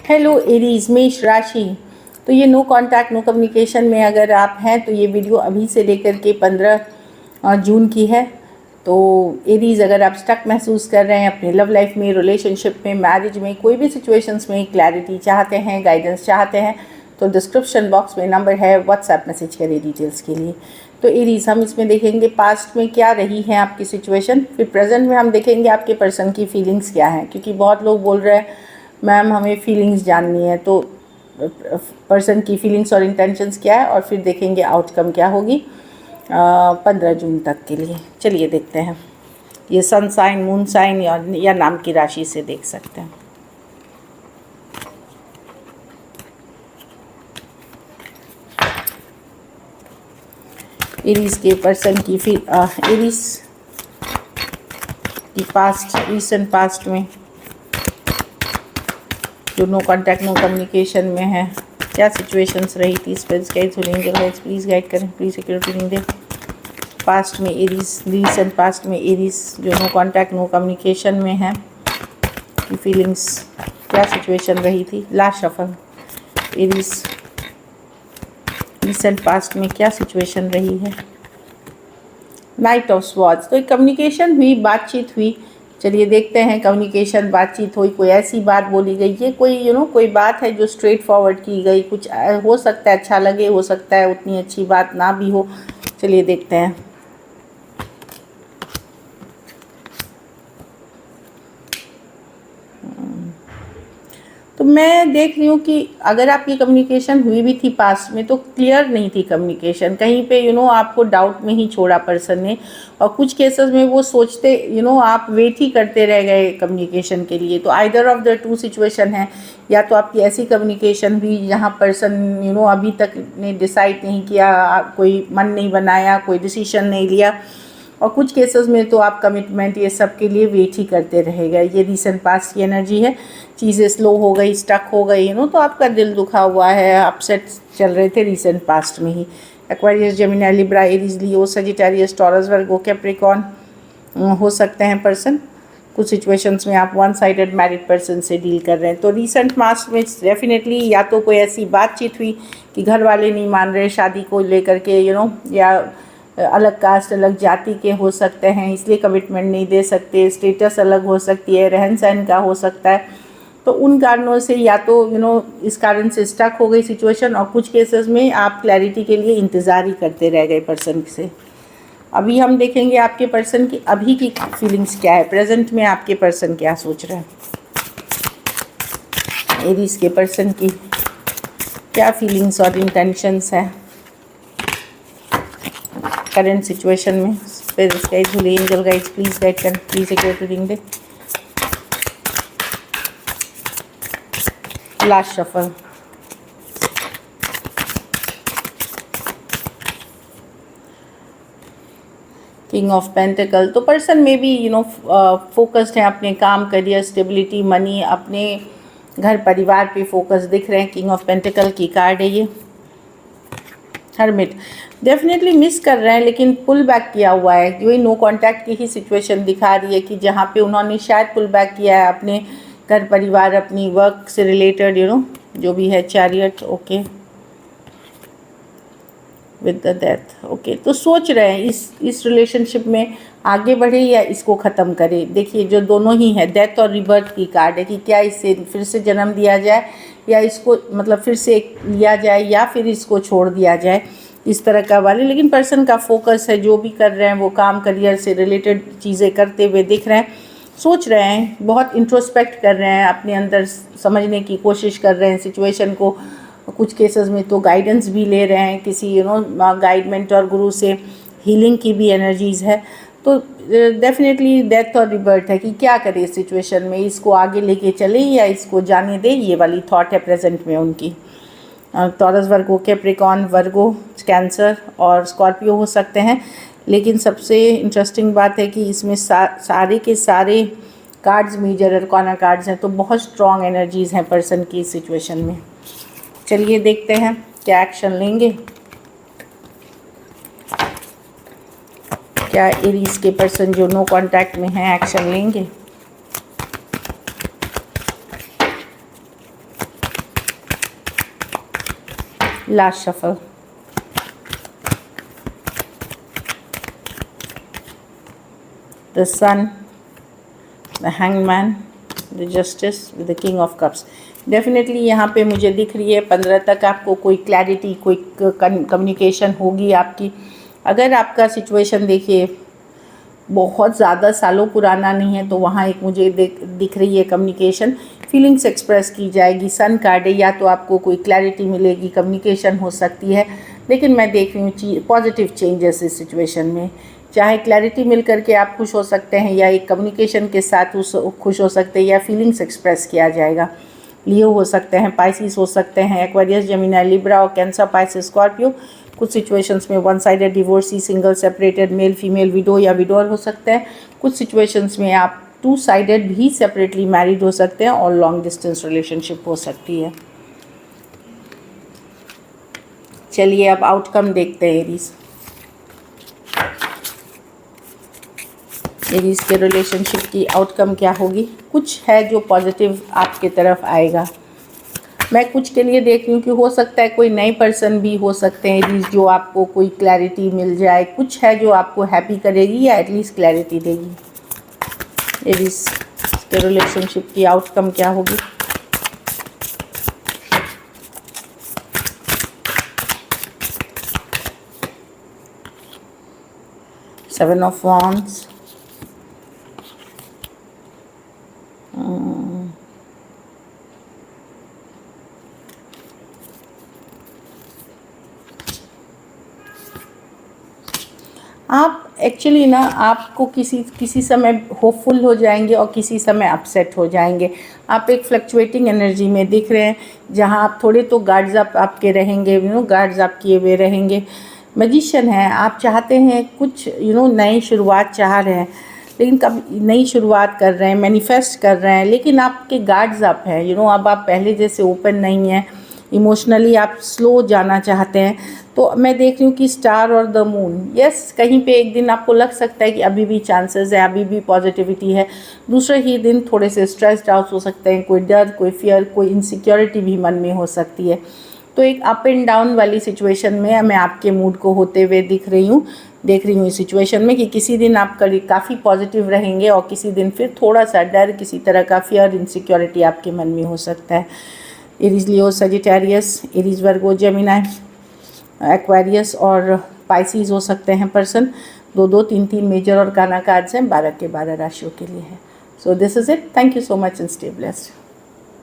Hello Aries, मेष राशि। तो ये नो कांटेक्ट नो कम्युनिकेशन में अगर आप हैं तो ये वीडियो अभी से लेकर के 15 जून की है। तो एरीज, अगर आप स्टक महसूस कर रहे हैं अपनी लव लाइफ में, रिलेशनशिप में, मैरिज में, कोई भी सिचुएशंस में क्लैरिटी चाहते हैं, गाइडेंस चाहते हैं, तो डिस्क्रिप्शन बॉक्स में नंबर है, व्हाट्सएप मैसेज करिए डिटेल्स के लिए। तो एरीज, हम इसमें देखेंगे पास्ट में क्या रही है आपकी सिचुएशन, फिर प्रेजेंट में हम देखेंगे आपके पर्सन की फीलिंग्स क्या हैं, क्योंकि बहुत लोग बोल रहे हैं मैम हमें फीलिंग्स जाननी है। तो पर्सन की फीलिंग्स और इंटेंशंस क्या है, और फिर देखेंगे आउटकम क्या होगी 15 जून तक के लिए। चलिए देखते हैं। ये सन साइन, मून साइन या नाम की राशि से देख सकते हैं। एरीज के पर्सन की एरीज की पास्ट, रिसेंट पास्ट में जो नो कांटेक्ट नो कम्युनिकेशन में है, क्या सिचुएशंस रही थी। Space guides guides please guide करें, प्लीज़ सिक्योरिटी नहीं दे। पास्ट में एरीज, रिसेंट पास्ट में एरीज जो नो कांटेक्ट नो कम्युनिकेशन में है की फीलिंग्स, क्या सिचुएशन रही थी। Last shuffle, Aries recent past में क्या सिचुएशन रही है। नाइट ऑफ स्वॉर्ड्स, तो कम्युनिकेशन हुई, बातचीत हुई। चलिए देखते हैं, कम्युनिकेशन, बातचीत हुई, कोई ऐसी बात बोली गई, ये कोई कोई बात है जो स्ट्रेट फॉरवर्ड की गई। कुछ हो सकता है अच्छा लगे, हो सकता है उतनी अच्छी बात ना भी हो। चलिए देखते हैं। तो मैं देख रही हूँ कि अगर आपकी कम्युनिकेशन हुई भी थी पास्ट में तो क्लियर नहीं थी कम्युनिकेशन, कहीं पे आपको डाउट में ही छोड़ा पर्सन ने, और कुछ केसेस में वो सोचते आप वेट ही करते रह गए कम्युनिकेशन के लिए। तो either of the two situation है, या तो आपकी ऐसी कम्युनिकेशन हुई जहाँ पर्सन अभी तक ने डिसाइड नहीं किया, कोई मन नहीं बनाया, कोई डिसीजन नहीं लिया, और कुछ केसेस में तो आप कमिटमेंट ये सब के लिए वेट ही करते रहेगा। ये रीसेंट पास्ट की एनर्जी है। चीज़ें स्लो हो गई, स्टक हो गई तो आपका दिल दुखा हुआ है, अपसेट चल रहे थे रीसेंट पास्ट में ही। एक्वेरियस, जेमिनी, लिब्रा, एरीज, लियो, सजिटेरियस, टॉरस, वर्गो, कैप्रिकॉर्न हो सकते हैं पर्सन। कुछ सिचुएशंस में आप वन साइडेड मैरिड पर्सन से डील कर रहे हैं। तो रीसेंट पास्ट में डेफिनेटली या तो कोई ऐसी बातचीत हुई कि घर वाले नहीं मान रहे शादी को लेकर के, या अलग कास्ट, अलग जाति के हो सकते हैं, इसलिए कमिटमेंट नहीं दे सकते। स्टेटस अलग हो सकती है, रहन सहन का हो सकता है। तो उन कारणों से या तो इस कारण से स्टक हो गई सिचुएशन, और कुछ केसेस में आप क्लैरिटी के लिए इंतज़ार ही करते रह गए पर्सन से। अभी हम देखेंगे आपके पर्सन की अभी की फीलिंग्स क्या है, प्रेजेंट में आपके पर्सन क्या सोच रहे हैं। एरीज के पर्सन की क्या फीलिंग्स और इंटेंशंस है करंट सिचुएशन में। Spirit guides, holy angel guides please guide करें, प्लीज सिक्योरिटी रीडिंग दे। Last shuffle, king of pentacle. तो पर्सन में भी फोकस्ड है अपने काम, करियर, स्टेबिलिटी, मनी, अपने घर परिवार पे फोकस दिख रहे हैं। किंग ऑफ पेंटिकल की कार्ड है ये। हर्मिट, डेफिनेटली मिस कर रहे हैं लेकिन पुल बैक किया हुआ है। वही नो कांटेक्ट की ही सिचुएशन दिखा रही है कि जहाँ पे उन्होंने शायद पुल बैक किया है अपने घर परिवार, अपनी वर्क से रिलेटेड जो भी है। Chariot, okay, with the death, okay. तो सोच रहे हैं इस रिलेशनशिप में आगे बढ़े या इसको ख़त्म करे। देखिए जो दोनों ही है, डेथ और रिबर्थ की कार्ड है कि क्या इससे फिर से जन्म दिया जाए, या इसको मतलब फिर से लिया जाए, या फिर इसको छोड़ दिया जाए, इस तरह का वाले। लेकिन पर्सन का फोकस है, जो भी कर रहे हैं वो काम, करियर से रिलेटेड चीज़ें करते हुए दिख रहे हैं। सोच रहे हैं, बहुत इंट्रोस्पेक्ट कर रहे हैं, अपने अंदर समझने की कोशिश कर रहे हैं सिचुएशन को। कुछ केसेस में तो गाइडेंस भी ले रहे हैं किसी गाइडमेंट और गुरु से। हीलिंग की भी एनर्जीज़ है। तो डेफिनेटली डेथ और रिबर्थ है कि क्या करें इस सिचुएशन में, इसको आगे लेके चले या इसको जाने दें, ये वाली थॉट है प्रेजेंट में उनकी। टॉरस, वर्गो, कैप्रिकॉर्न, वर्गो, कैंसर और स्कॉर्पियो हो सकते हैं। लेकिन सबसे इंटरेस्टिंग बात है कि इसमें सारे के सारे कार्ड्स मेजर और कॉर्नर कार्ड्स हैं। तो बहुत स्ट्रॉन्ग एनर्जीज़ हैं पर्सन की इस सिचुएशन में। चलिए देखते हैं क्या एक्शन लेंगे। क्या एरीज के पर्सन जो नो कांटेक्ट में हैं एक्शन लेंगे। Last shuffle, the sun, the hangman, the justice with the king of cups. Definitely यहाँ पे मुझे दिख रही है 15 तक आपको कोई क्लैरिटी, कोई कम्युनिकेशन होगी आपकी। अगर आपका सिचुएशन देखिए बहुत ज़्यादा सालों पुराना नहीं है तो वहाँ एक मुझे दिख रही है कम्युनिकेशन, फीलिंग्स एक्सप्रेस की जाएगी। सन कार्ड है, या तो आपको कोई क्लैरिटी मिलेगी, कम्युनिकेशन हो सकती है, लेकिन मैं देख रही हूँ पॉजिटिव चेंजेस इस सिचुएशन में। चाहे क्लैरिटी मिल करके आप खुश हो सकते हैं, या एक कम्युनिकेशन के साथ उस खुश हो सकते हैं, या फीलिंग्स एक्सप्रेस किया जाएगा। लियो हो सकते हैं, पाइसिस हो सकते हैं, एक्वेरियस, जेमिनी, लिब्रा और कैंसर, पाइसिस, स्कॉर्पियो। कुछ सिचुएशंस में one sided divorcee, single, separated, male female, window या विडोअर हो सकते हैं। कुछ सिचुएशंस में आप टू साइडेड भी सेपरेटली मैरिड हो सकते हैं, और लॉन्ग डिस्टेंस रिलेशनशिप हो सकती है। चलिए अब आउटकम देखते हैं एरीज। एरीज के रिलेशनशिप की आउटकम क्या होगी। कुछ है जो पॉजिटिव आपके तरफ आएगा। मैं कुछ के लिए देख रही हूँ कि हो सकता है कोई नए पर्सन भी हो सकते हैं एरीज, जो आपको कोई क्लैरिटी मिल जाए। कुछ है जो आपको हैप्पी करेगी या एटलीस्ट क्लैरिटी देगी। एरीज के रिलेशनशिप की आउटकम क्या होगी। सेवन ऑफ वॉन्ड्स, आप एक्चुअली ना आपको किसी समय होपफुल हो जाएंगे और किसी समय अपसेट हो जाएंगे। आप एक फ्लक्चुएटिंग एनर्जी में दिख रहे हैं, जहां आप थोड़े तो गार्ड्स अप आपके रहेंगे, गार्ड्स आप किए हुए रहेंगे। मैजिशियन है, आप चाहते हैं कुछ नई शुरुआत चाह रहे हैं, लेकिन कब नई शुरुआत कर रहे हैं, मैनिफेस्ट कर रहे हैं, लेकिन आपके गार्ड्स अप हैं। अब आप पहले जैसे ओपन नहीं हैं, इमोशनली आप स्लो जाना चाहते हैं। तो मैं देख रही हूँ कि स्टार और द मून, यस, कहीं पे एक दिन आपको लग सकता है कि अभी भी चांसेस है, अभी भी पॉजिटिविटी है। दूसरे ही दिन थोड़े से स्ट्रेस्ड आउट हो सकते हैं, कोई डर, कोई फियर, कोई इनसिक्योरिटी भी मन में हो सकती है। तो एक अप एंड डाउन वाली सिचुएशन में मैं आपके मूड को होते हुए देख रही हूँ इस सिचुएशन में, कि किसी दिन आप काफ़ी पॉजिटिव रहेंगे और किसी दिन फिर थोड़ा सा डर, किसी तरह का फियर, इनसिक्योरिटी आपके मन में हो सकता है। एरीज, लियो, सजिटेरियस, एरीज, वर्गो, जेमिनी, एक्वेरियस और पाइसिस हो सकते हैं पर्सन। 2-2, 3-3 मेजर और काना कार्ड्स हैं, 12 के 12 राशियों के लिए है। So this is it. Thank you so much and stay blessed.